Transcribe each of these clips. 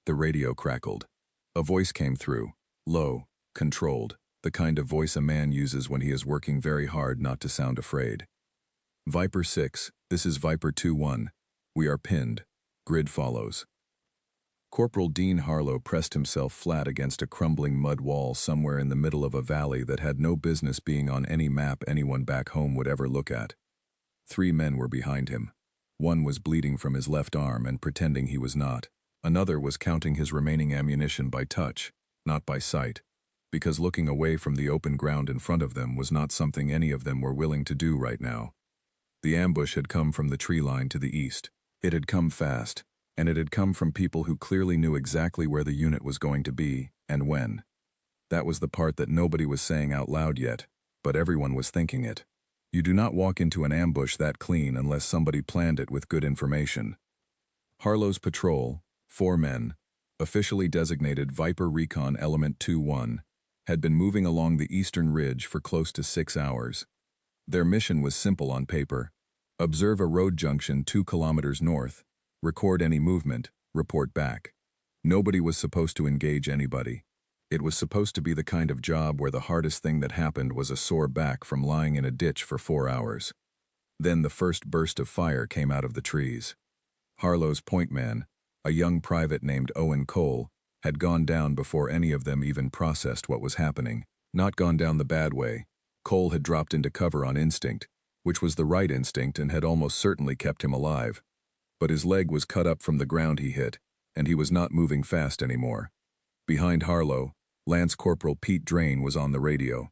The radio crackled. A voice came through, low, controlled, the kind of voice a man uses when he is working very hard not to sound afraid. Viper 6, this is Viper 2-1. We are pinned. Grid follows. Corporal Dean Harlow pressed himself flat against a crumbling mud wall somewhere in the middle of a valley that had no business being on any map anyone back home would ever look at. 3 men were behind him. One was bleeding from his left arm and pretending he was not. Another was counting his remaining ammunition by touch, not by sight, because looking away from the open ground in front of them was not something any of them were willing to do right now. The ambush had come from the tree line to the east. It had come fast, and it had come from people who clearly knew exactly where the unit was going to be, and when. That was the part that nobody was saying out loud yet, but everyone was thinking it. You do not walk into an ambush that clean unless somebody planned it with good information. Harlow's patrol, 4 men, officially designated Viper Recon Element 2-1, had been moving along the eastern ridge for close to 6 hours. Their mission was simple on paper. Observe a road junction 2 kilometers north, record any movement, report back. Nobody was supposed to engage anybody. It was supposed to be the kind of job where the hardest thing that happened was a sore back from lying in a ditch for 4 hours. Then the first burst of fire came out of the trees. Harlow's point man, a young private named Owen Cole, had gone down before any of them even processed what was happening. Not gone down the bad way. Cole had dropped into cover on instinct, which was the right instinct and had almost certainly kept him alive. But his leg was cut up from the ground he hit, and he was not moving fast anymore. Behind Harlow, Lance Corporal Pete Drain was on the radio.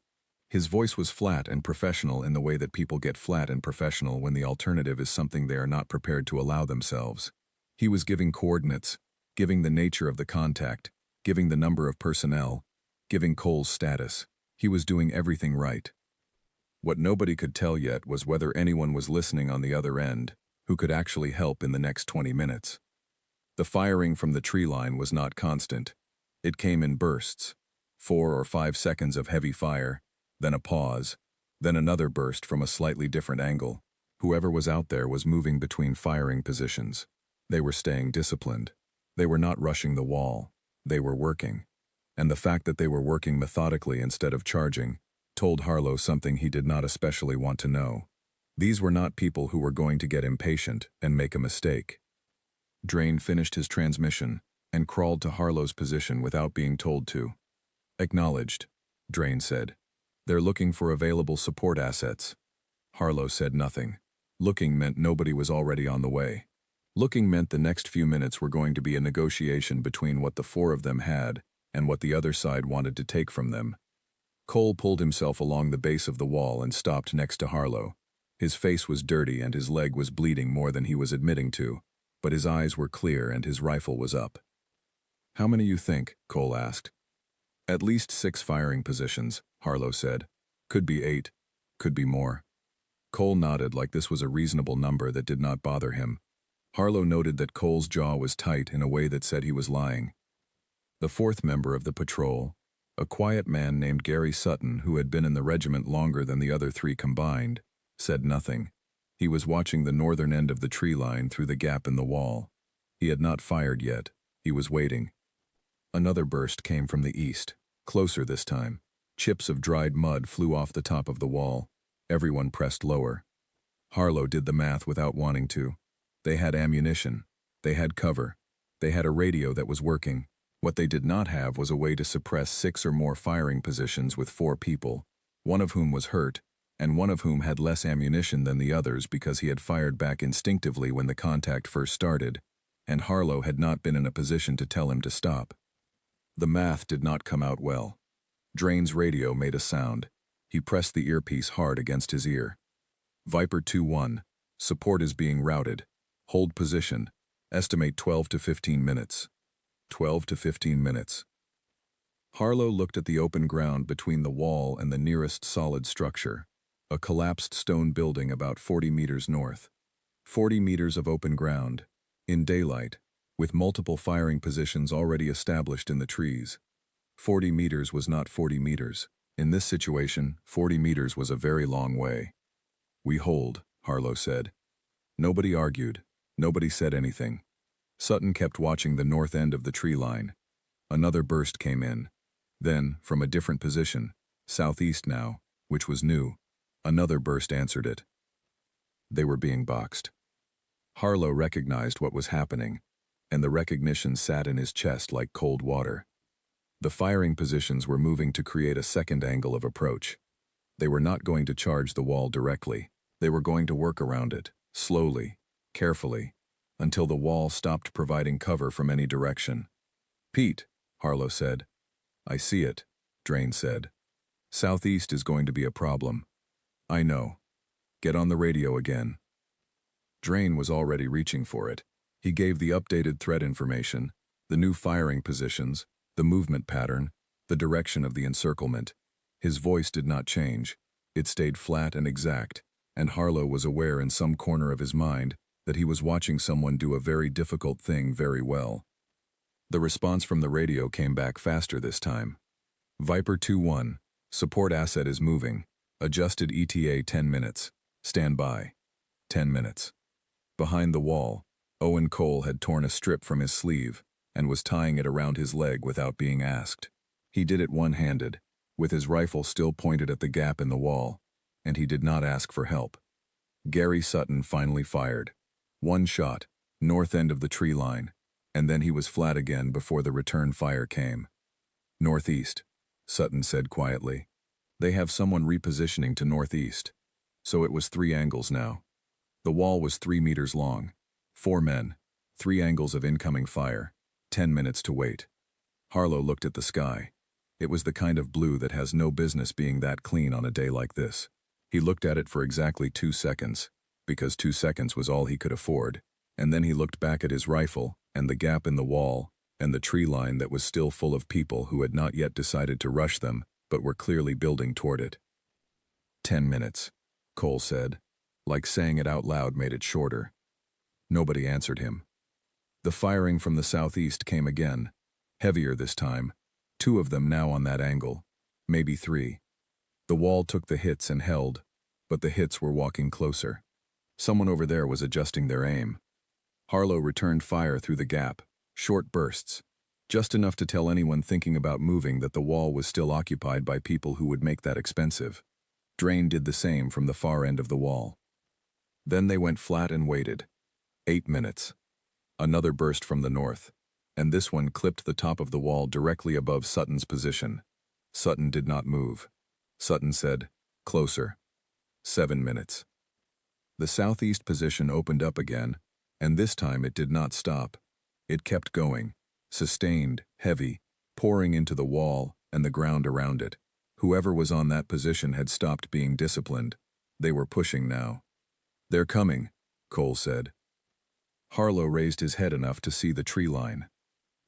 His voice was flat and professional in the way that people get flat and professional when the alternative is something they are not prepared to allow themselves. He was giving coordinates, giving the nature of the contact, giving the number of personnel, giving Cole's status. He was doing everything right. What nobody could tell yet was whether anyone was listening on the other end, who could actually help in the next 20 minutes. The firing from the tree line was not constant. It came in bursts. 4 or 5 seconds of heavy fire, then a pause, then another burst from a slightly different angle. Whoever was out there was moving between firing positions. They were staying disciplined. They were not rushing the wall. They were working. And the fact that they were working methodically instead of charging told Harlow something he did not especially want to know. These were not people who were going to get impatient and make a mistake. Drain finished his transmission and crawled to Harlow's position without being told to. Acknowledged, Drain said. They're looking for available support assets. Harlow said nothing. Looking meant nobody was already on the way. Looking meant the next few minutes were going to be a negotiation between what the 4 of them had and what the other side wanted to take from them. Cole pulled himself along the base of the wall and stopped next to Harlow. His face was dirty and his leg was bleeding more than he was admitting to, but his eyes were clear and his rifle was up. How many you think? Cole asked. At least 6 firing positions, Harlow said. Could be 8. Could be more. Cole nodded like this was a reasonable number that did not bother him. Harlow noted that Cole's jaw was tight in a way that said he was lying. The 4th member of the patrol, a quiet man named Gary Sutton who had been in the regiment longer than the other 3 combined, said nothing. He was watching the northern end of the tree line through the gap in the wall. He had not fired yet. He was waiting. Another burst came from the east, closer this time. Chips of dried mud flew off the top of the wall. Everyone pressed lower. Harlow did the math without wanting to. They had ammunition. They had cover. They had a radio that was working. What they did not have was a way to suppress 6 or more firing positions with 4 people, one of whom was hurt, and one of whom had less ammunition than the others because he had fired back instinctively when the contact first started, and Harlow had not been in a position to tell him to stop. The math did not come out well. Drain's radio made a sound. He pressed the earpiece hard against his ear. Viper 2-1. Support is being routed. Hold position. Estimate 12 to 15 minutes. 12 to 15 minutes. Harlow looked at the open ground between the wall and the nearest solid structure, a collapsed stone building about 40 meters north. 40 meters of open ground, in daylight, with multiple firing positions already established in the trees. 40 meters was not 40 meters. In this situation, 40 meters was a very long way. We hold, Harlow said. Nobody argued. Nobody said anything. Sutton kept watching the north end of the tree line. Another burst came in. Then, from a different position, southeast now, which was new, another burst answered it. They were being boxed. Harlow recognized what was happening, and the recognition sat in his chest like cold water. The firing positions were moving to create a second angle of approach. They were not going to charge the wall directly. They were going to work around it, slowly, carefully, until the wall stopped providing cover from any direction. "Pete," Harlow said. "I see it," Drain said. "Southeast is going to be a problem." "I know. Get on the radio again." Drain was already reaching for it. He gave the updated threat information, the new firing positions, the movement pattern, the direction of the encirclement. His voice did not change. It stayed flat and exact, and Harlow was aware in some corner of his mind that he was watching someone do a very difficult thing very well. The response from the radio came back faster this time. Viper 2-1, support asset is moving. Adjusted ETA 10 minutes. Stand by. 10 minutes. Behind the wall, Owen Cole had torn a strip from his sleeve and was tying it around his leg without being asked. He did it one-handed, with his rifle still pointed at the gap in the wall, and he did not ask for help. Gary Sutton finally fired. One shot, north end of the tree line, and then he was flat again before the return fire came. "Northeast," Sutton said quietly. "They have someone repositioning to northeast." So it was 3 angles now. The wall was 3 meters long. 4 men, 3 angles of incoming fire, 10 minutes to wait. Harlow looked at the sky. It was the kind of blue that has no business being that clean on a day like this. He looked at it for exactly 2 seconds, because 2 seconds was all he could afford, and then he looked back at his rifle, and the gap in the wall, and the tree line that was still full of people who had not yet decided to rush them, but were clearly building toward it. 10 minutes, Cole said. Like saying it out loud made it shorter. Nobody answered him. The firing from the southeast came again, heavier this time, 2 of them now on that angle, maybe 3. The wall took the hits and held, but the hits were walking closer. Someone over there was adjusting their aim. Harlow returned fire through the gap, short bursts, just enough to tell anyone thinking about moving that the wall was still occupied by people who would make that expensive. Drain did the same from the far end of the wall. Then they went flat and waited. 8 minutes. Another burst from the north, and this one clipped the top of the wall directly above Sutton's position. Sutton did not move. Sutton said, "Closer." 7 minutes. The southeast position opened up again, and this time it did not stop. It kept going, sustained, heavy, pouring into the wall and the ground around it. Whoever was on that position had stopped being disciplined. They were pushing now. "They're coming," Cole said. Harlow raised his head enough to see the tree line.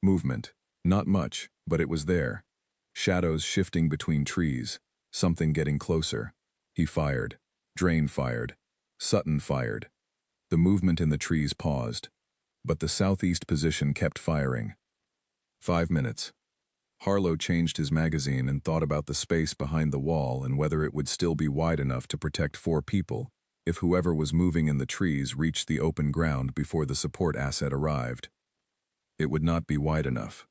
Movement. Not much, but it was there. Shadows shifting between trees. Something getting closer. He fired. Drain fired. Sutton fired. The movement in the trees paused, but the southeast position kept firing. 5 minutes. Harlow changed his magazine and thought about the space behind the wall and whether it would still be wide enough to protect 4 people if whoever was moving in the trees reached the open ground before the support asset arrived. It would not be wide enough.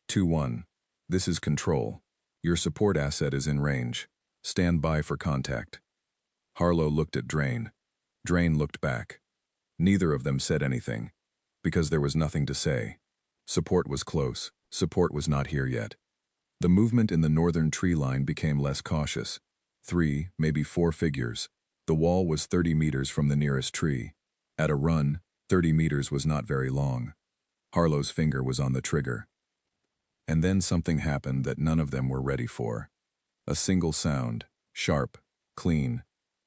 2-1. This is control. Your support asset is in range. Stand by for contact. Harlow looked at Drain. Drain looked back. Neither of them said anything, because there was nothing to say. Support was close. Support was not here yet. The movement in the northern tree line became less cautious. 3, maybe 4 figures. The wall was 30 meters from the nearest tree. At a run, 30 meters was not very long. Harlow's finger was on the trigger. And then something happened that none of them were ready for. A single sound, sharp, clean,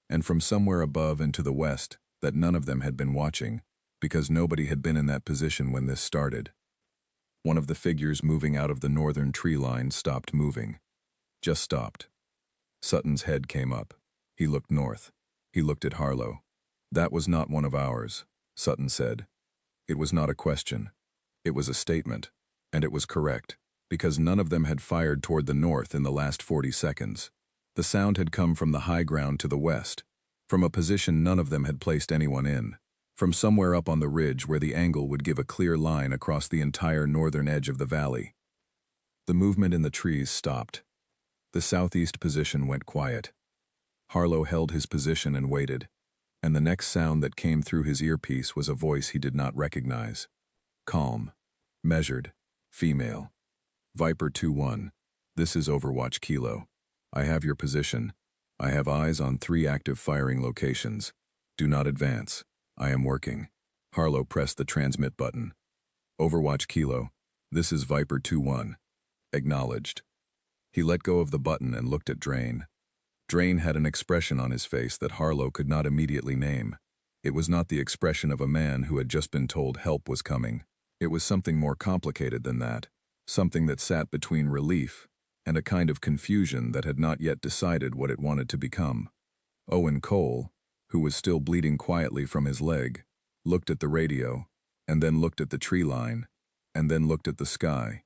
and from somewhere above and to the west that none of them had been watching, because nobody had been in that position when this started. One of the figures moving out of the northern tree line stopped moving. Just stopped. Sutton's head came up. He looked north. He looked at Harlow. "That was not one of ours," Sutton said. It was not a question. It was a statement, and it was correct, because none of them had fired toward the north in the last 40 seconds. The sound had come from the high ground to the west, from a position none of them had placed anyone in, from somewhere up on the ridge where the angle would give a clear line across the entire northern edge of the valley. The movement in the trees stopped. The southeast position went quiet. Harlow held his position and waited, and the next sound that came through his earpiece was a voice he did not recognize. Calm. Measured. Female. Viper 2-1. This is Overwatch Kilo. I have your position. I have eyes on 3 active firing locations. Do not advance. I am working. Harlow pressed the transmit button. Overwatch Kilo. This is Viper 2-1. Acknowledged. He let go of the button and looked at Drain. Drain had an expression on his face that Harlow could not immediately name. It was not the expression of a man who had just been told help was coming. It was something more complicated than that, something that sat between relief and a kind of confusion that had not yet decided what it wanted to become. Owen Cole, who was still bleeding quietly from his leg, looked at the radio, and then looked at the tree line, and then looked at the sky.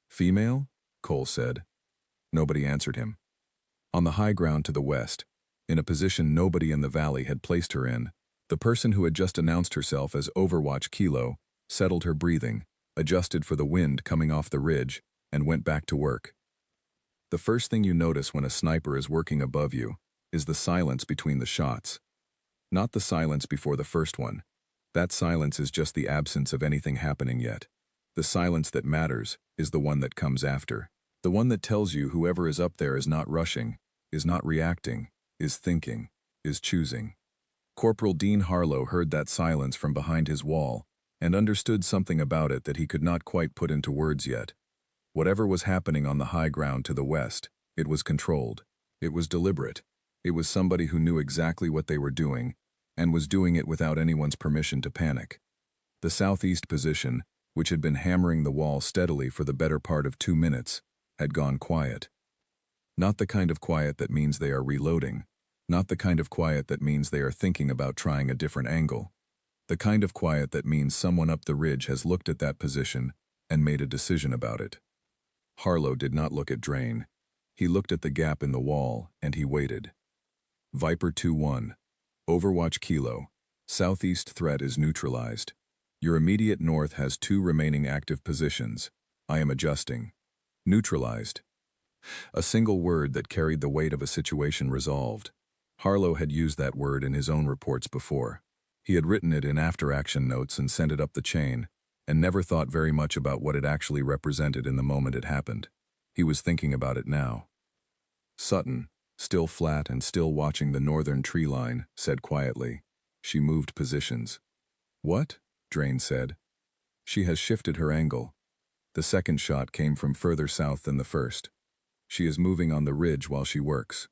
Female? Cole said. Nobody answered him. On the high ground to the west, in a position nobody in the valley had placed her in, the person who had just announced herself as Overwatch Kilo settled her breathing, adjusted for the wind coming off the ridge, and went back to work. The first thing you notice when a sniper is working above you is the silence between the shots. Not the silence before the first one. That silence is just the absence of anything happening yet. The silence that matters is the one that comes after. The one that tells you whoever is up there is not rushing, is not reacting, is thinking, is choosing. Corporal Dean Harlow heard that silence from behind his wall and understood something about it that he could not quite put into words yet. Whatever was happening on the high ground to the west, it was controlled. It was deliberate. It was somebody who knew exactly what they were doing and was doing it without anyone's permission to panic. The southeast position, which had been hammering the wall steadily for the better part of 2 minutes, had gone quiet. Not the kind of quiet that means they are reloading, not the kind of quiet that means they are thinking about trying a different angle. The kind of quiet that means someone up the ridge has looked at that position and made a decision about it. Harlow did not look at Drain. He looked at the gap in the wall, and he waited. Viper 2-1. Overwatch Kilo. Southeast threat is neutralized. Your immediate north has 2 remaining active positions. I am adjusting. Neutralized. A single word that carried the weight of a situation resolved. Harlow had used that word in his own reports before. He had written it in after-action notes and sent it up the chain, and never thought very much about what it actually represented in the moment it happened. He was thinking about it now. Sutton, still flat and still watching the northern tree line, said quietly. She moved positions. What? Drain said. She has shifted her angle. The second shot came from further south than the first. She is moving on the ridge while she works.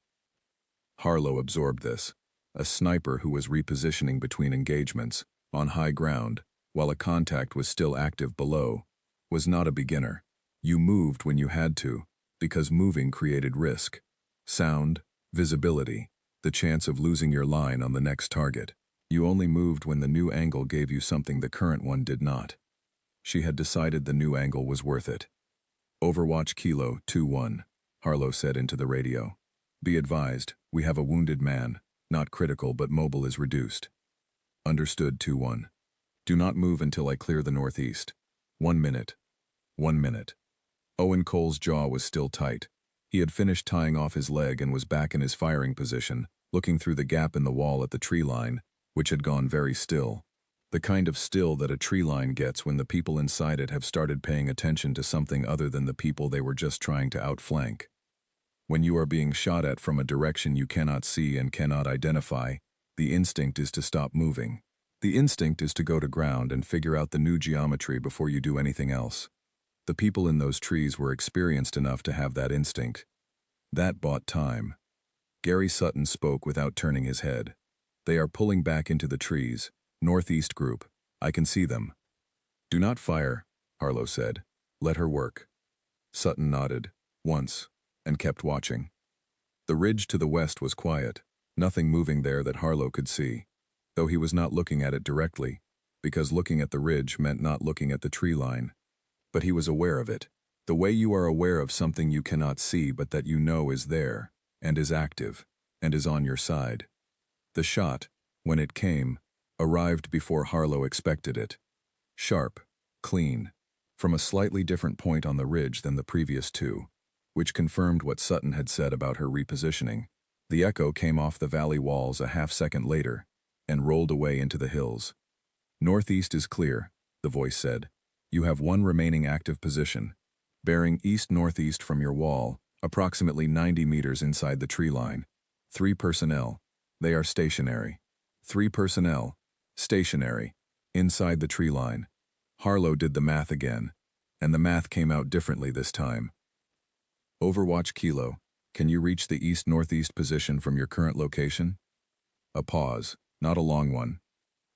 Harlow absorbed this. A sniper who was repositioning between engagements, on high ground, while a contact was still active below, was not a beginner. You moved when you had to, because moving created risk. Sound, visibility, the chance of losing your line on the next target. You only moved when the new angle gave you something the current one did not. She had decided the new angle was worth it. Overwatch Kilo 2-1, Harlow said into the radio. Be advised, we have a wounded man, not critical but mobile is reduced. Understood 2-1. Do not move until I clear the northeast. 1 minute. 1 minute. Owen Cole's jaw was still tight. He had finished tying off his leg and was back in his firing position, looking through the gap in the wall at the tree line, which had gone very still. The kind of still that a tree line gets when the people inside it have started paying attention to something other than the people they were just trying to outflank. When you are being shot at from a direction you cannot see and cannot identify, the instinct is to stop moving. The instinct is to go to ground and figure out the new geometry before you do anything else. The people in those trees were experienced enough to have that instinct. That bought time. Gary Sutton spoke without turning his head. They are pulling back into the trees. Northeast group. I can see them. Do not fire, Harlow said. Let her work. Sutton nodded, once, and kept watching. The ridge to the west was quiet, nothing moving there that Harlow could see, though he was not looking at it directly, because looking at the ridge meant not looking at the tree line. But he was aware of it, the way you are aware of something you cannot see but that you know is there, and is active, and is on your side. The shot, when it came, Arrived before Harlow expected it. Sharp, clean, from a slightly different point on the ridge than the previous two, which confirmed what Sutton had said about her repositioning. The echo came off the valley walls a half-second later and rolled away into the hills. Northeast is clear, the voice said. You have one remaining active position, bearing east-northeast from your wall, approximately 90 meters inside the tree line. 3 personnel. They are stationary. 3 personnel. Stationary. Inside the tree line. Harlow did the math again, and the math came out differently this time. Overwatch Kilo, can you reach the east-northeast position from your current location? A pause, not a long one.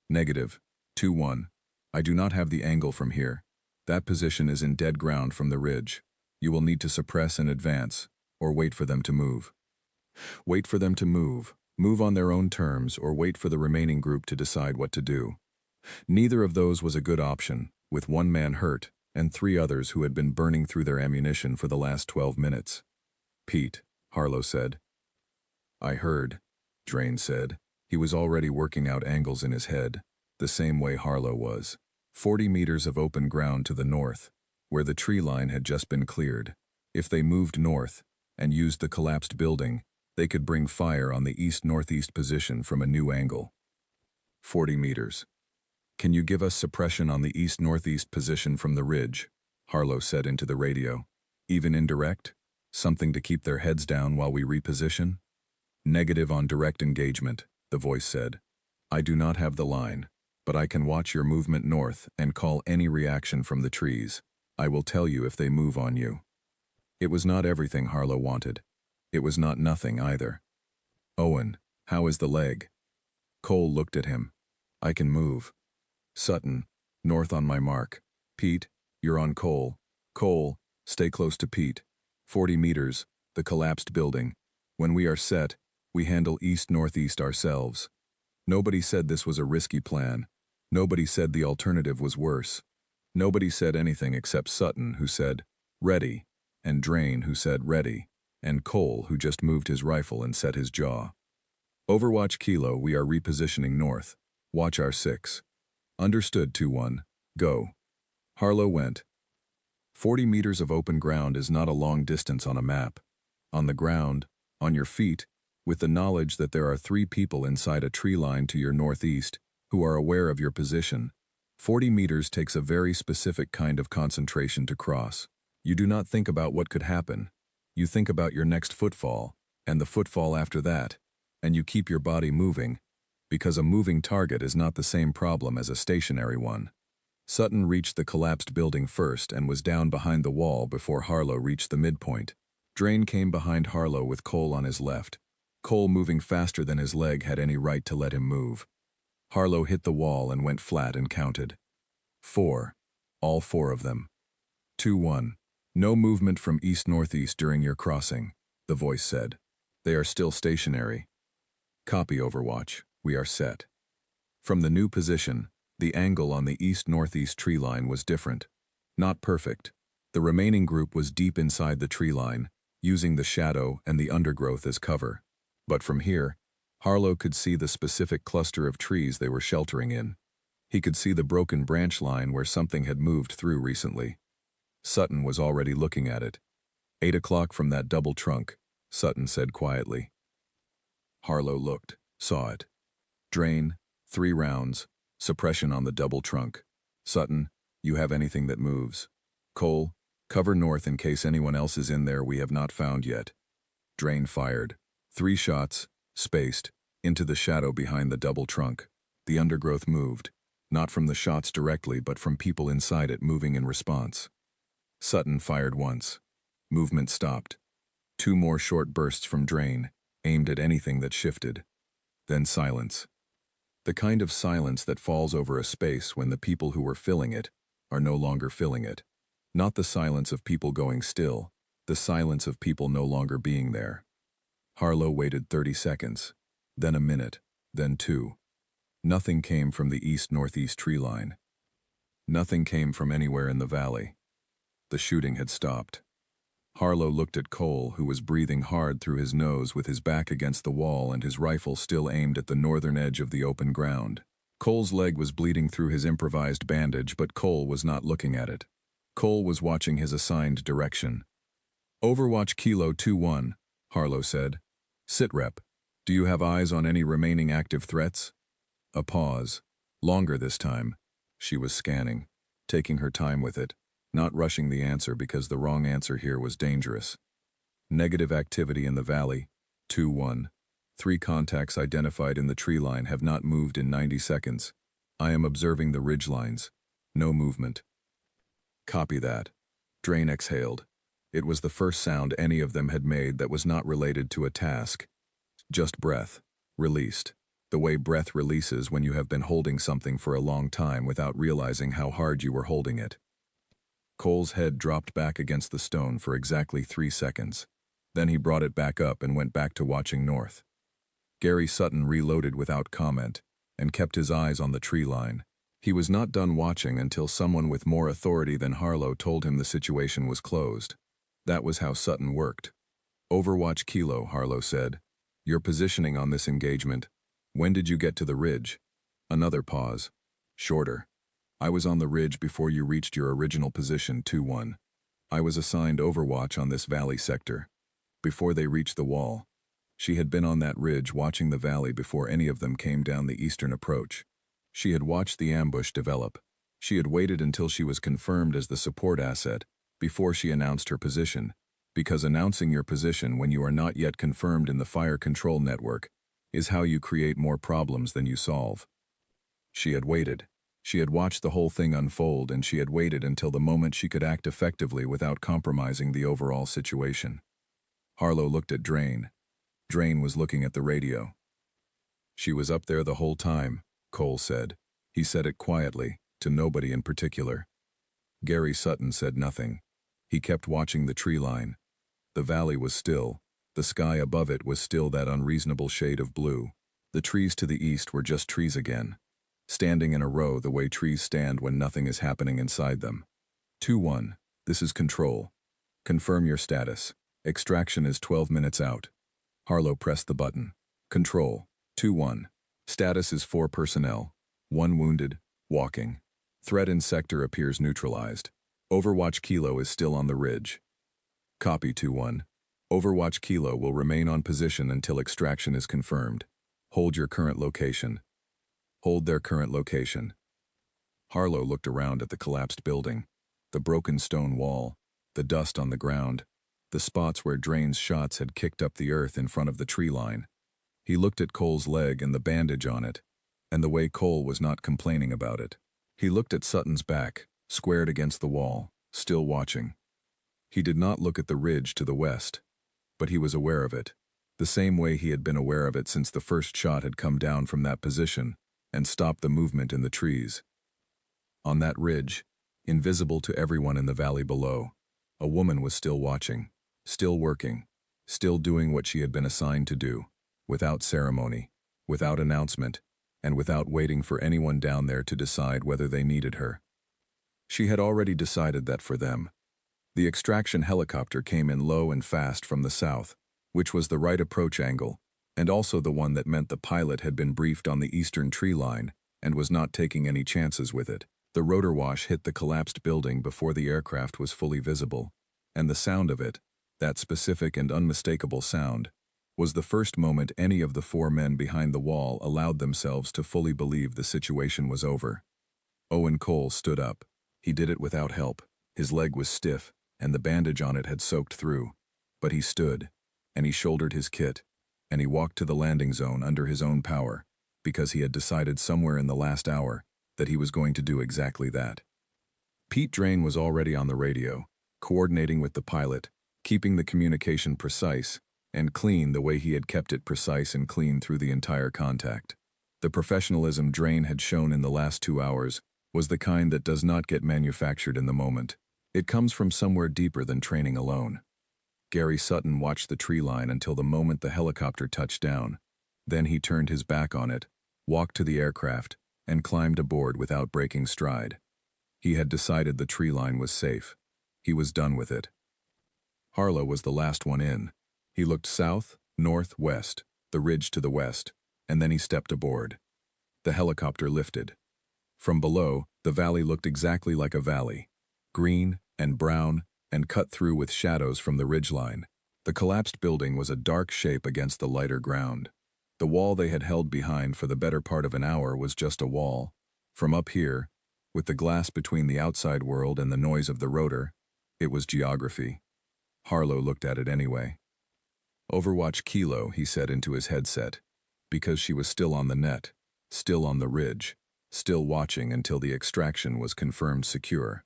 Negative. 2-1. I do not have the angle from here. That position is in dead ground from the ridge. You will need to suppress and advance, or wait for them to move. Wait for them to move. Move on their own terms, or wait for the remaining group to decide what to do. Neither of those was a good option, with 1 man hurt and 3 others who had been burning through their ammunition for the last 12 minutes. Pete, Harlow said. I heard, Drain said. He was already working out angles in his head, the same way Harlow was. 40 meters of open ground to the north, where the tree line had just been cleared. If they moved north and used the collapsed building, they could bring fire on the east-northeast position from a new angle. 40 meters. Can you give us suppression on the east-northeast position from the ridge? Harlow said into the radio. Even indirect? Something to keep their heads down while we reposition? Negative on direct engagement, the voice said. I do not have the line, but I can watch your movement north and call any reaction from the trees. I will tell you if they move on you. It was not everything Harlow wanted. It was not nothing either. Owen, how is the leg? Cole looked at him. I can move. Sutton, north on my mark. Pete, you're on Cole. Cole, stay close to Pete. 40 meters, the collapsed building. When we are set, we handle east-northeast ourselves. Nobody said this was a risky plan. Nobody said the alternative was worse. Nobody said anything except Sutton, who said, ready, and Drain, who said ready, and Cole, who just moved his rifle and set his jaw. Overwatch Kilo, we are repositioning north. Watch our 6. Understood, 2-1. Go. Harlow went. 40 meters of open ground is not a long distance on a map. On the ground, on your feet, with the knowledge that there are 3 people inside a tree line to your northeast who are aware of your position, 40 meters takes a very specific kind of concentration to cross. You do not think about what could happen. You think about your next footfall, and the footfall after that, and you keep your body moving, because a moving target is not the same problem as a stationary one. Sutton reached the collapsed building first and was down behind the wall before Harlow reached the midpoint. Drain came behind Harlow with Cole on his left. Cole, moving faster than his leg had any right to let him move. Harlow hit the wall and went flat and counted. 4. All 4 of them. 2-1. No movement from east-northeast during your crossing, the voice said. They are still stationary. Copy, Overwatch. We are set. From the new position, the angle on the east-northeast tree line was different. Not perfect. The remaining group was deep inside the tree line, using the shadow and the undergrowth as cover. But from here, Harlow could see the specific cluster of trees they were sheltering in. He could see the broken branch line where something had moved through recently. Sutton was already looking at it. 8 o'clock from that double trunk, Sutton said quietly. Harlow looked, saw it. Drain, 3 rounds, suppression on the double trunk. Sutton, you have anything that moves. Cole, cover north in case anyone else is in there we have not found yet. Drain fired. 3 shots, spaced, into the shadow behind the double trunk. The undergrowth moved, not from the shots directly but from people inside it moving in response. Sutton fired once. Movement stopped. 2 more short bursts from Drain, aimed at anything that shifted. Then silence. The kind of silence that falls over a space when the people who were filling it are no longer filling it. Not the silence of people going still, the silence of people no longer being there. Harlow waited 30 seconds, then a minute, then 2. Nothing came from the east-northeast tree line. Nothing came from anywhere in the valley. The shooting had stopped. Harlow looked at Cole, who was breathing hard through his nose with his back against the wall and his rifle still aimed at the northern edge of the open ground. Cole's leg was bleeding through his improvised bandage, but Cole was not looking at it. Cole was watching his assigned direction. Overwatch Kilo 2-1, Harlow said. Sit rep. Do you have eyes on any remaining active threats? A pause. Longer this time. She was scanning, taking her time with it, not rushing the answer because the wrong answer here was dangerous. Negative activity in the valley. 2-1. 3 contacts identified in the tree line have not moved in 90 seconds. I am observing the ridge lines. No movement. Copy that. Drain exhaled. It was the first sound any of them had made that was not related to a task. Just breath. Released. The way breath releases when you have been holding something for a long time without realizing how hard you were holding it. Cole's head dropped back against the stone for exactly 3 seconds. Then he brought it back up and went back to watching north. Gary Sutton reloaded without comment and kept his eyes on the tree line. He was not done watching until someone with more authority than Harlow told him the situation was closed. That was how Sutton worked. Overwatch Kilo, Harlow said. Your positioning on this engagement. When did you get to the ridge? Another pause. Shorter. I was on the ridge before you reached your original position, 2-1. I was assigned Overwatch on this valley sector. Before they reached the wall. She had been on that ridge watching the valley before any of them came down the eastern approach. She had watched the ambush develop. She had waited until she was confirmed as the support asset before she announced her position, because announcing your position when you are not yet confirmed in the fire control network is how you create more problems than you solve. She had waited. She had watched the whole thing unfold, and she had waited until the moment she could act effectively without compromising the overall situation. Harlow looked at Drain. Drain was looking at the radio. She was up there the whole time, Cole said. He said it quietly, to nobody in particular. Gary Sutton said nothing. He kept watching the tree line. The valley was still. The sky above it was still that unreasonable shade of blue. The trees to the east were just trees again, standing in a row the way trees stand when nothing is happening inside them. 2-1. This is Control. Confirm your status. Extraction is 12 minutes out. Harlow pressed the button. Control. 2-1. Status is 4 personnel. 1 wounded. Walking. Threat in sector appears neutralized. Overwatch Kilo is still on the ridge. Copy 2-1. Overwatch Kilo will remain on position until extraction is confirmed. Hold your current location. Hold their current location. Harlow looked around at the collapsed building, the broken stone wall, the dust on the ground, the spots where Drain's shots had kicked up the earth in front of the tree line. He looked at Cole's leg and the bandage on it, and the way Cole was not complaining about it. He looked at Sutton's back, squared against the wall, still watching. He did not look at the ridge to the west, but he was aware of it, the same way he had been aware of it since the first shot had come down from that position and stopped the movement in the trees. On that ridge, invisible to everyone in the valley below, a woman was still watching, still working, still doing what she had been assigned to do, without ceremony, without announcement, and without waiting for anyone down there to decide whether they needed her. She had already decided that for them. The extraction helicopter came in low and fast from the south, which was the right approach angle, and also the one that meant the pilot had been briefed on the eastern tree line and was not taking any chances with it. The rotor wash hit the collapsed building before the aircraft was fully visible, and the sound of it, that specific and unmistakable sound, was the first moment any of the 4 men behind the wall allowed themselves to fully believe the situation was over. Owen Cole stood up. He did it without help. His leg was stiff, and the bandage on it had soaked through. But he stood, and he shouldered his kit, and he walked to the landing zone under his own power, because he had decided somewhere in the last hour that he was going to do exactly that. Pete Drain was already on the radio, coordinating with the pilot, keeping the communication precise and clean the way he had kept it precise and clean through the entire contact. The professionalism Drain had shown in the last 2 hours was the kind that does not get manufactured in the moment. It comes from somewhere deeper than training alone. Gary Sutton watched the tree line until the moment the helicopter touched down. Then he turned his back on it, walked to the aircraft, and climbed aboard without breaking stride. He had decided the tree line was safe. He was done with it. Harlow was the last one in. He looked south, north, west, the ridge to the west, and then he stepped aboard. The helicopter lifted. From below, the valley looked exactly like a valley. Green and brown and cut through with shadows from the ridgeline. The collapsed building was a dark shape against the lighter ground. The wall they had held behind for the better part of an hour was just a wall. From up here, with the glass between the outside world and the noise of the rotor, it was geography. Harlow looked at it anyway. Overwatch Kilo, he said into his headset, because she was still on the net, still on the ridge, still watching until the extraction was confirmed secure.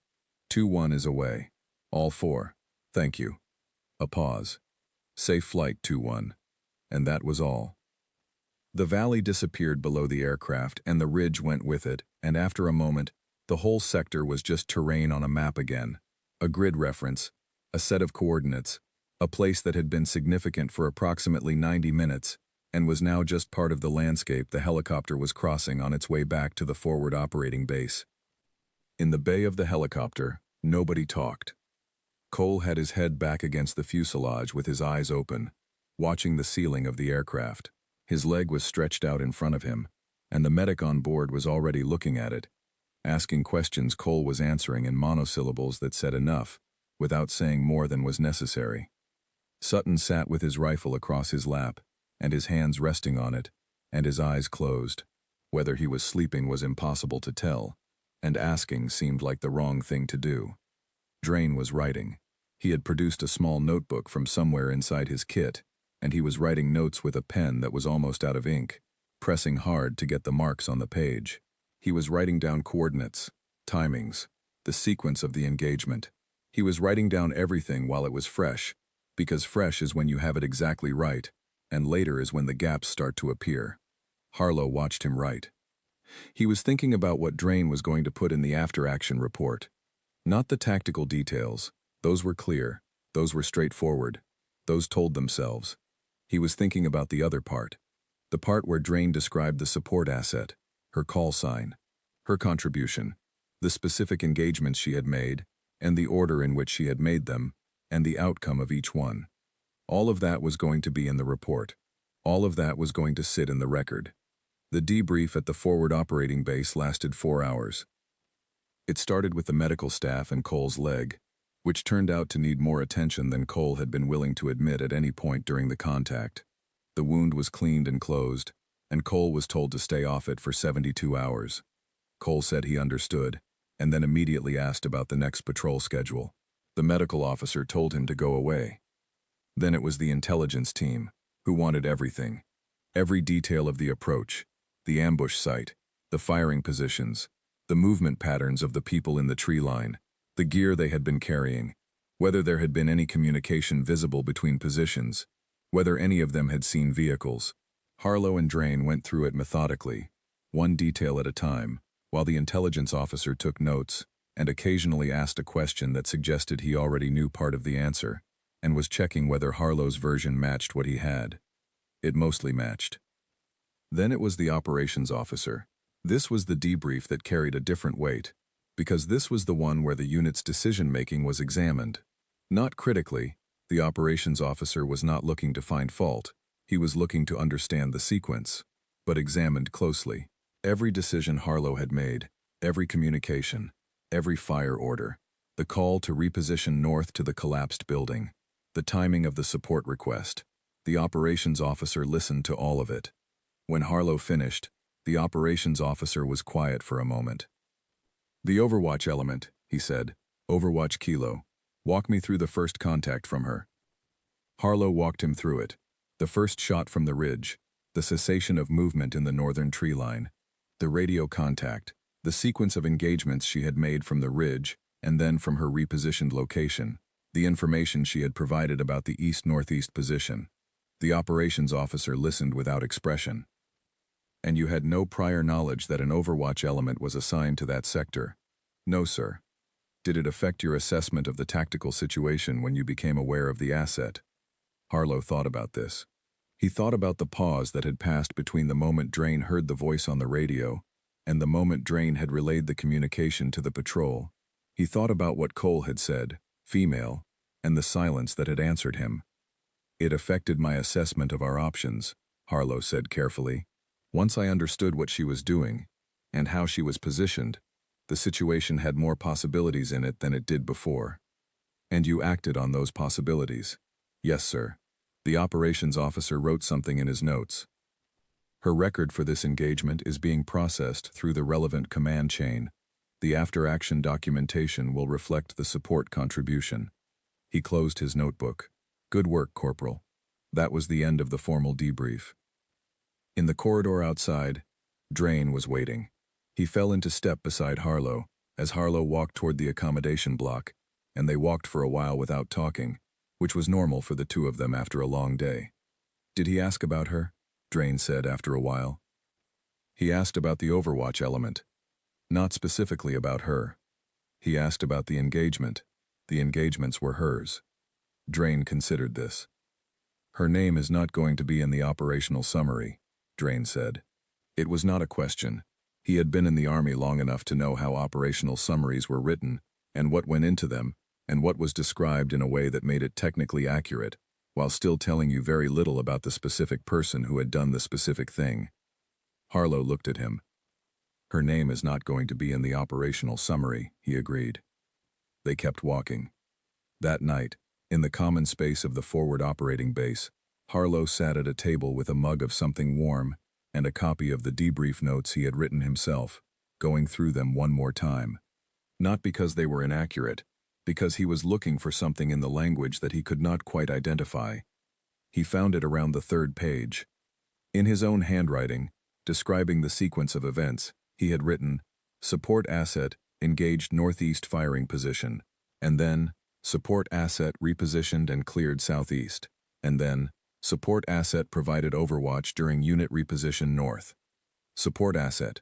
2-1 is away. All 4. Thank you. A pause. Safe flight, 2-1. And that was all. The valley disappeared below the aircraft and the ridge went with it, and after a moment, the whole sector was just terrain on a map again. A grid reference, a set of coordinates, a place that had been significant for approximately 90 minutes and was now just part of the landscape the helicopter was crossing on its way back to the forward operating base. In the bay of the helicopter, nobody talked. Cole had his head back against the fuselage with his eyes open, watching the ceiling of the aircraft. His leg was stretched out in front of him, and the medic on board was already looking at it. Asking questions, Cole was answering in monosyllables that said enough, without saying more than was necessary. Sutton sat with his rifle across his lap, and his hands resting on it, and his eyes closed. Whether he was sleeping was impossible to tell, and asking seemed like the wrong thing to do. Drain was writing. He had produced a small notebook from somewhere inside his kit, and he was writing notes with a pen that was almost out of ink, pressing hard to get the marks on the page. He was writing down coordinates, timings, the sequence of the engagement. He was writing down everything while it was fresh, because fresh is when you have it exactly right, and later is when the gaps start to appear. Harlow watched him write. He was thinking about what Drain was going to put in the after-action report. Not the tactical details. Those were clear. Those were straightforward. Those told themselves. He was thinking about the other part. The part where Drain described the support asset, her call sign, her contribution, the specific engagements she had made, and the order in which she had made them, and the outcome of each one. All of that was going to be in the report. All of that was going to sit in the record. The debrief at the forward operating base lasted 4 hours. It started with the medical staff and Cole's leg, which turned out to need more attention than Cole had been willing to admit at any point during the contact. The wound was cleaned and closed, and Cole was told to stay off it for 72 hours. Cole said he understood, and then immediately asked about the next patrol schedule. The medical officer told him to go away. Then it was the intelligence team, who wanted everything. Every detail of the approach, the ambush site, the firing positions, the movement patterns of the people in the tree line, the gear they had been carrying, whether there had been any communication visible between positions, whether any of them had seen vehicles. Harlow and Drain went through it methodically, one detail at a time, while the intelligence officer took notes and occasionally asked a question that suggested he already knew part of the answer, and was checking whether Harlow's version matched what he had. It mostly matched. Then it was the operations officer. This was the debrief that carried a different weight, because this was the one where the unit's decision-making was examined. Not critically, the operations officer was not looking to find fault, he was looking to understand the sequence, but examined closely. Every decision Harlow had made, every communication, every fire order, the call to reposition north to the collapsed building, the timing of the support request. The operations officer listened to all of it. When Harlow finished, the operations officer was quiet for a moment. "The Overwatch element," he said. "Overwatch Kilo. Walk me through the first contact from her." Harlow walked him through it. The first shot from the ridge, the cessation of movement in the northern tree line, the radio contact, the sequence of engagements she had made from the ridge and then from her repositioned location, the information she had provided about the east-northeast position. The operations officer listened without expression. "And you had no prior knowledge that an Overwatch element was assigned to that sector?" "No, sir." "Did it affect your assessment of the tactical situation when you became aware of the asset?" Harlow thought about this. He thought about the pause that had passed between the moment Drain heard the voice on the radio and the moment Drain had relayed the communication to the patrol. He thought about what Cole had said, female, and the silence that had answered him. "It affected my assessment of our options," Harlow said carefully. Once I understood what she was doing, and how she was positioned, the situation had more possibilities in it than it did before. And you acted on those possibilities. Yes, sir. The operations officer wrote something in his notes. Her record for this engagement is being processed through the relevant command chain. The after-action documentation will reflect the support contribution. He closed his notebook. Good work, Corporal. That was the end of the formal debrief. In the corridor outside, Drain was waiting. He fell into step beside Harlow, as Harlow walked toward the accommodation block, and they walked for a while without talking, which was normal for the two of them after a long day. Did he ask about her? Drain said after a while. He asked about the Overwatch element. Not specifically about her. He asked about the engagement. The engagements were hers. Drain considered this. Her name is not going to be in the operational summary, Drain said. It was not a question. He had been in the Army long enough to know how operational summaries were written, and what went into them, and what was described in a way that made it technically accurate, while still telling you very little about the specific person who had done the specific thing. Harlow looked at him. Her name is not going to be in the operational summary, he agreed. They kept walking. That night, in the common space of the forward operating base, Harlow sat at a table with a mug of something warm and a copy of the debrief notes he had written himself, going through them one more time. Not because they were inaccurate, because he was looking for something in the language that he could not quite identify. He found it around the third page. In his own handwriting, describing the sequence of events, he had written, support asset engaged northeast firing position, and then, support asset repositioned and cleared southeast, and then, support asset provided overwatch during unit reposition north. Support asset.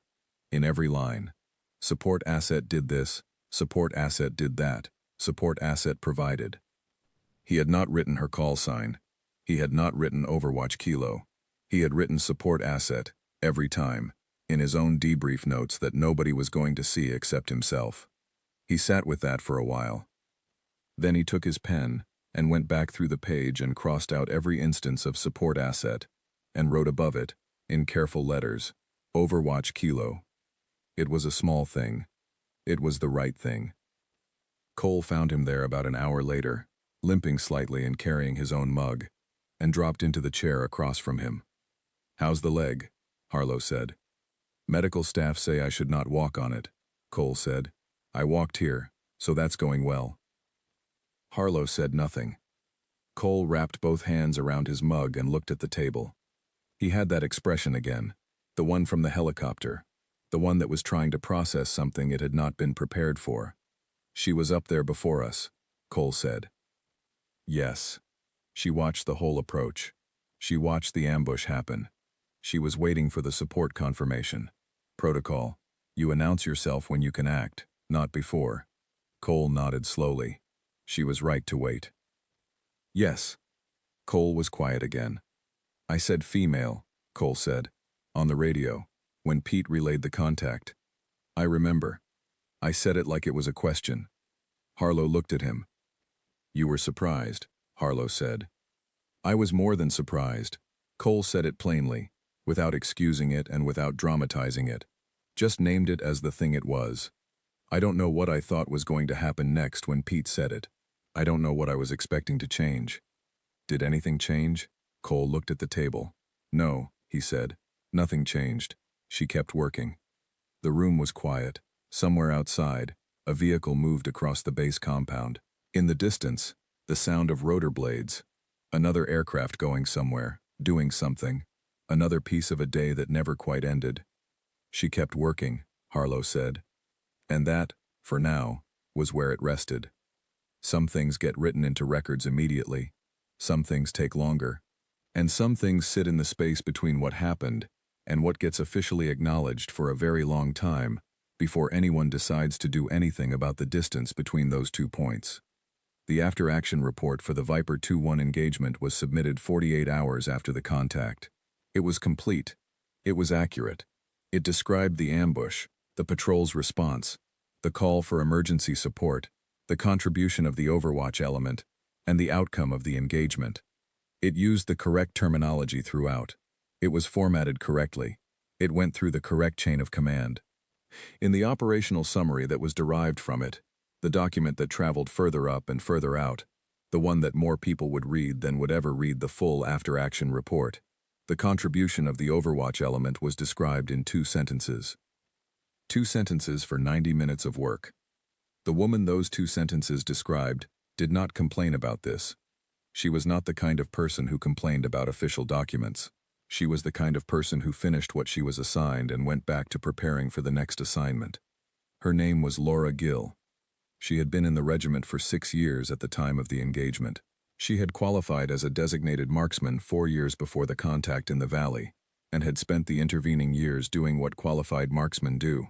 In every line. Support asset did this, support asset did that, support asset provided. He had not written her call sign. He had not written Overwatch Kilo. He had written support asset, every time, in his own debrief notes that nobody was going to see except himself. He sat with that for a while. Then he took his pen and went back through the page and crossed out every instance of support asset, and wrote above it, in careful letters, Overwatch Kilo. It was a small thing. It was the right thing. Cole found him there about an hour later, limping slightly and carrying his own mug, and dropped into the chair across from him. How's the leg? Harlow said. Medical staff say I should not walk on it, Cole said. I walked here, so that's going well. Harlow said nothing. Cole wrapped both hands around his mug and looked at the table. He had that expression again, the one from the helicopter, the one that was trying to process something it had not been prepared for. She was up there before us, Cole said. Yes. She watched the whole approach. She watched the ambush happen. She was waiting for the support confirmation. Protocol. You announce yourself when you can act, not before. Cole nodded slowly. She was right to wait. Yes. Cole was quiet again. I said female, Cole said, on the radio, when Pete relayed the contact. I remember. I said it like it was a question. Harlow looked at him. You were surprised, Harlow said. I was more than surprised. Cole said it plainly, without excusing it and without dramatizing it. Just named it as the thing it was. I don't know what I thought was going to happen next when Pete said it. I don't know what I was expecting to change. Did anything change? Cole looked at the table. No, he said. Nothing changed. She kept working. The room was quiet. Somewhere outside, a vehicle moved across the base compound. In the distance, the sound of rotor blades. Another aircraft going somewhere, doing something. Another piece of a day that never quite ended. She kept working, Harlow said. And that, for now, was where it rested. Some things get written into records immediately. Some things take longer. And some things sit in the space between what happened and what gets officially acknowledged for a very long time before anyone decides to do anything about the distance between those 2 points. The after-action report for the Viper 2-1 engagement was submitted 48 hours after the contact. It was complete. It was accurate. It described the ambush, the patrol's response, the call for emergency support, the contribution of the Overwatch element, and the outcome of the engagement. It used the correct terminology throughout. It was formatted correctly. It went through the correct chain of command. In the operational summary that was derived from it, the document that traveled further up and further out, the one that more people would read than would ever read the full after-action report, the contribution of the Overwatch element was described in 2 sentences. 2 sentences for 90 minutes of work. The woman those 2 sentences described did not complain about this. She was not the kind of person who complained about official documents. She was the kind of person who finished what she was assigned and went back to preparing for the next assignment. Her name was Laura Gill. She had been in the regiment for 6 years at the time of the engagement. She had qualified as a designated marksman 4 years before the contact in the valley, and had spent the intervening years doing what qualified marksmen do: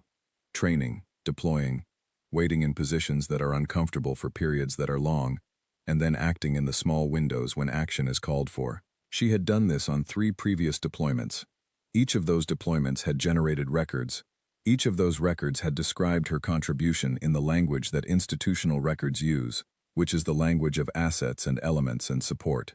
training, deploying, waiting in positions that are uncomfortable for periods that are long, and then acting in the small windows when action is called for. She had done this on 3 previous deployments. Each of those deployments had generated records. Each of those records had described her contribution in the language that institutional records use, which is the language of assets and elements and support.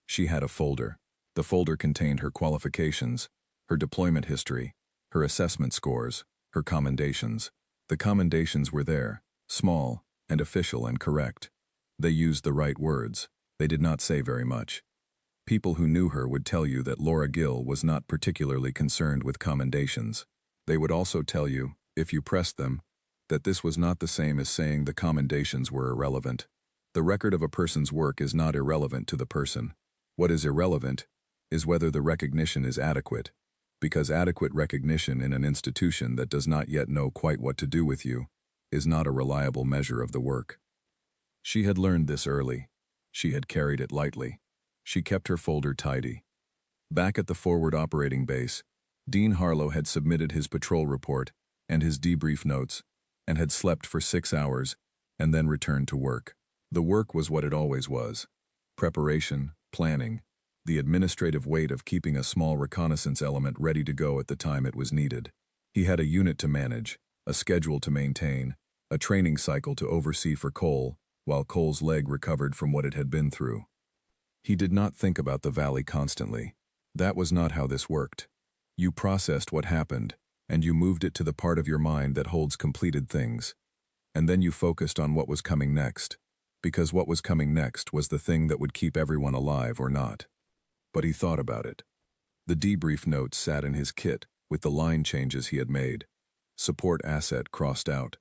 She had a folder. The folder contained her qualifications, her deployment history, her assessment scores, her commendations. The commendations were there, small and official and correct. They used the right words. They did not say very much. People who knew her would tell you that Laura Gill was not particularly concerned with commendations. They would also tell you, if you pressed them, that this was not the same as saying the commendations were irrelevant. The record of a person's work is not irrelevant to the person. What is irrelevant is whether the recognition is adequate, because adequate recognition in an institution that does not yet know quite what to do with you is not a reliable measure of the work. She had learned this early. She had carried it lightly. She kept her folder tidy. Back at the forward operating base, Dean Harlow had submitted his patrol report and his debrief notes, and had slept for 6 hours, and then returned to work. The work was what it always was: preparation, planning, the administrative weight of keeping a small reconnaissance element ready to go at the time it was needed. He had a unit to manage, a schedule to maintain, a training cycle to oversee for Cole, while Cole's leg recovered from what it had been through. He did not think about the valley constantly. That was not how this worked. You processed what happened, and you moved it to the part of your mind that holds completed things. And then you focused on what was coming next, because what was coming next was the thing that would keep everyone alive or not. But he thought about it. The debrief notes sat in his kit with the line changes he had made. Support asset crossed out.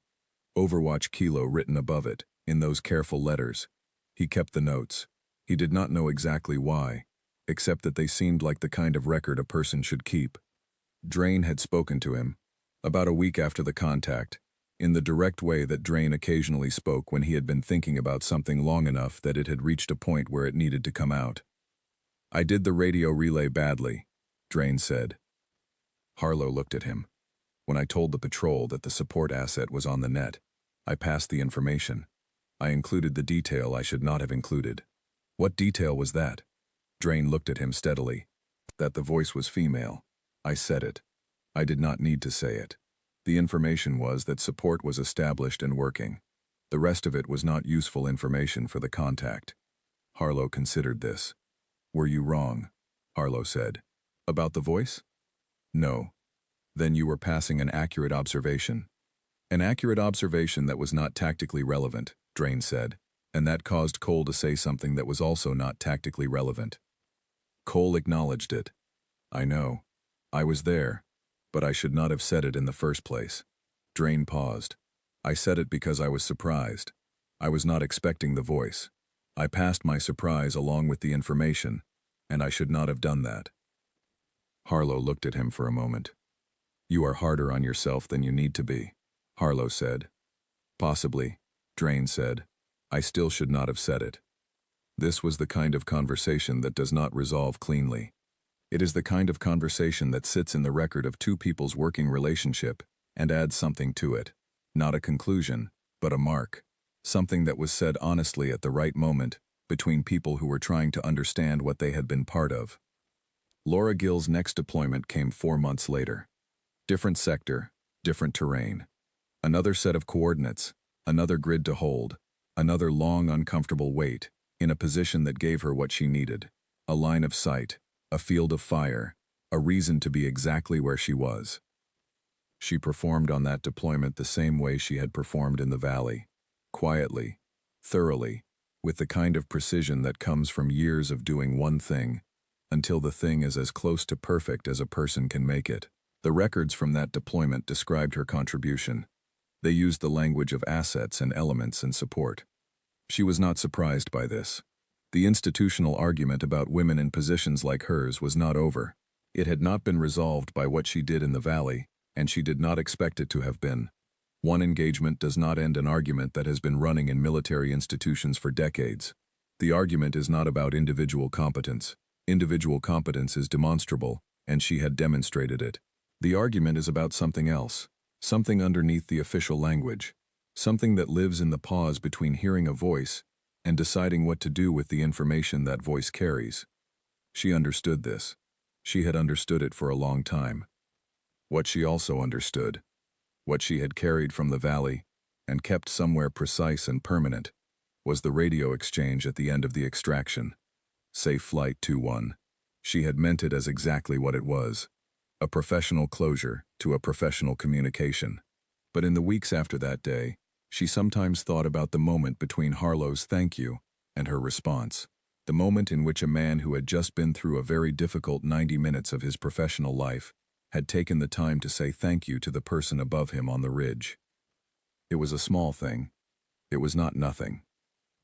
Overwatch Kilo written above it, in those careful letters. He kept the notes. He did not know exactly why, except that they seemed like the kind of record a person should keep. Drain had spoken to him, about a week after the contact, in the direct way that Drain occasionally spoke when he had been thinking about something long enough that it had reached a point where it needed to come out. "I did the radio relay badly," Drain said. Harlow looked at him. "When I told the patrol that the support asset was on the net, I passed the information. I included the detail I should not have included." "What detail was that?" Drain looked at him steadily. "That the voice was female. I said it. I did not need to say it. The information was that support was established and working. The rest of it was not useful information for the contact." Harlow considered this. "Were you wrong?" Harlow said. "About the voice?" "No. Then you were passing an accurate observation." "An accurate observation that was not tactically relevant," Drain said, "and that caused Cole to say something that was also not tactically relevant." Cole acknowledged it. "I know. I was there, but I should not have said it in the first place." Drain paused. "I said it because I was surprised. I was not expecting the voice. I passed my surprise along with the information, and I should not have done that." Harlow looked at him for a moment. "You are harder on yourself than you need to be," Harlow said. "Possibly," Drain said. "I still should not have said it." This was the kind of conversation that does not resolve cleanly. It is the kind of conversation that sits in the record of 2 people's working relationship and adds something to it. Not a conclusion, but a mark. Something that was said honestly at the right moment, between people who were trying to understand what they had been part of. Laura Gill's next deployment came 4 months later. Different sector, different terrain. Another set of coordinates, another grid to hold, another long, uncomfortable wait, in a position that gave her what she needed: a line of sight, a field of fire, a reason to be exactly where she was. She performed on that deployment the same way she had performed in the valley, quietly, thoroughly, with the kind of precision that comes from years of doing one thing, until the thing is as close to perfect as a person can make it. The records from that deployment described her contribution. They used the language of assets and elements and support. She was not surprised by this. The institutional argument about women in positions like hers was not over. It had not been resolved by what she did in the valley, and she did not expect it to have been. One engagement does not end an argument that has been running in military institutions for decades. The argument is not about individual competence. Individual competence is demonstrable, and she had demonstrated it. The argument is about something else, something underneath the official language, something that lives in the pause between hearing a voice and deciding what to do with the information that voice carries. She understood this. She had understood it for a long time. What she also understood, what she had carried from the valley and kept somewhere precise and permanent, was the radio exchange at the end of the extraction. Safe Flight 2-1. She had meant it as exactly what it was, a professional closure to a professional communication. But in the weeks after that day, she sometimes thought about the moment between Harlow's thank you and her response, the moment in which a man who had just been through a very difficult 90 minutes of his professional life had taken the time to say thank you to the person above him on the ridge. It was a small thing. It was not nothing.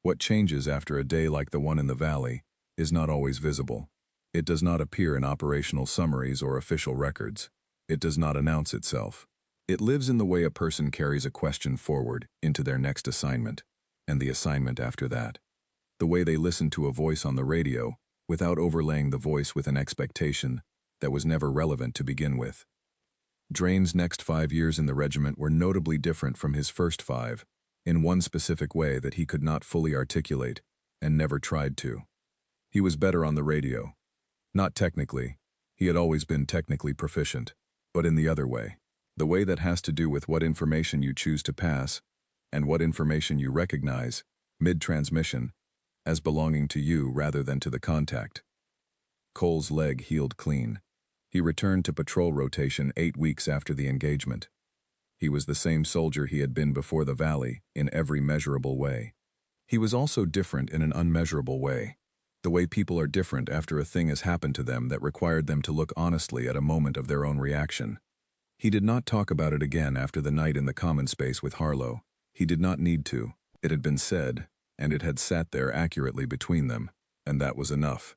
What changes after a day like the one in the valley is not always visible. It does not appear in operational summaries or official records. It does not announce itself. It lives in the way a person carries a question forward into their next assignment, and the assignment after that. The way they listen to a voice on the radio without overlaying the voice with an expectation that was never relevant to begin with. Drain's next 5 years in the regiment were notably different from his first 5, in one specific way that he could not fully articulate and never tried to. He was better on the radio. Not technically. He had always been technically proficient, but in the other way. The way that has to do with what information you choose to pass and what information you recognize, mid-transmission, as belonging to you rather than to the contact. Cole's leg healed clean. He returned to patrol rotation 8 weeks after the engagement. He was the same soldier he had been before the valley in every measurable way. He was also different in an unmeasurable way. The way people are different after a thing has happened to them that required them to look honestly at a moment of their own reaction. He did not talk about it again after the night in the common space with Harlow. He did not need to. It had been said, and it had sat there accurately between them, and that was enough.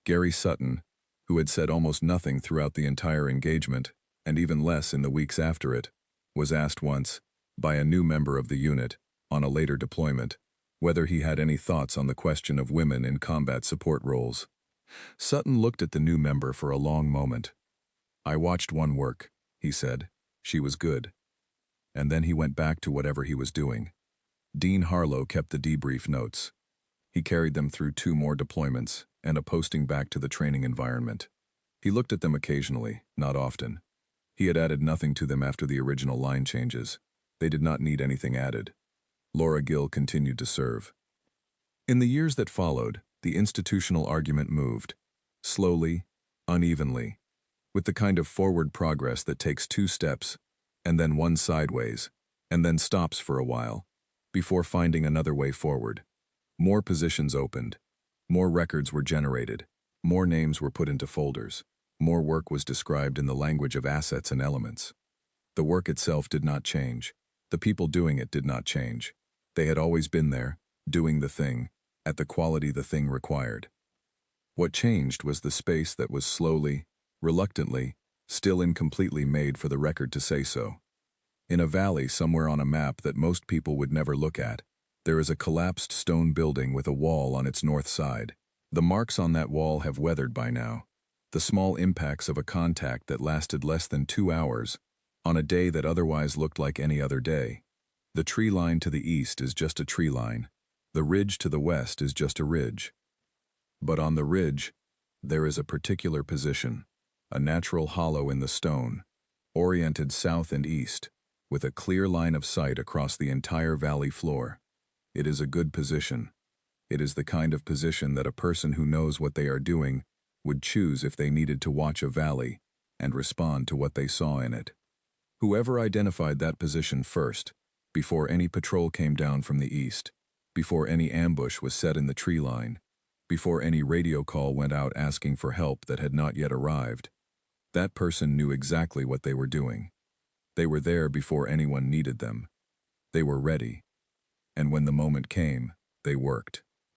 Gary Sutton, who had said almost nothing throughout the entire engagement, and even less in the weeks after it, was asked once, by a new member of the unit, on a later deployment, whether he had any thoughts on the question of women in combat support roles. Sutton looked at the new member for a long moment. "I watched one work," he said. "She was good." And then he went back to whatever he was doing. Dean Harlow kept the debrief notes. He carried them through 2 more deployments and a posting back to the training environment. He looked at them occasionally, not often. He had added nothing to them after the original line changes. They did not need anything added. Laura Gill continued to serve. In the years that followed, the institutional argument moved, slowly, unevenly, with the kind of forward progress that takes 2 steps, and then 1 sideways, and then stops for a while, before finding another way forward. More positions opened. More records were generated. More names were put into folders. More work was described in the language of assets and elements. The work itself did not change. The people doing it did not change. They had always been there, doing the thing, at the quality the thing required. What changed was the space that was slowly, reluctantly, still incompletely made for the record to say so. In a valley somewhere on a map that most people would never look at, there is a collapsed stone building with a wall on its north side. The marks on that wall have weathered by now. The small impacts of a contact that lasted less than 2 hours, on a day that otherwise looked like any other day. The tree line to the east is just a tree line. The ridge to the west is just a ridge. But on the ridge, there is a particular position, a natural hollow in the stone, oriented south and east, with a clear line of sight across the entire valley floor. It is a good position. It is the kind of position that a person who knows what they are doing would choose if they needed to watch a valley and respond to what they saw in it. Whoever identified that position first, before any patrol came down from the east, before any ambush was set in the tree line, before any radio call went out asking for help that had not yet arrived, that person knew exactly what they were doing. They were there before anyone needed them. They were ready. And when the moment came, they worked.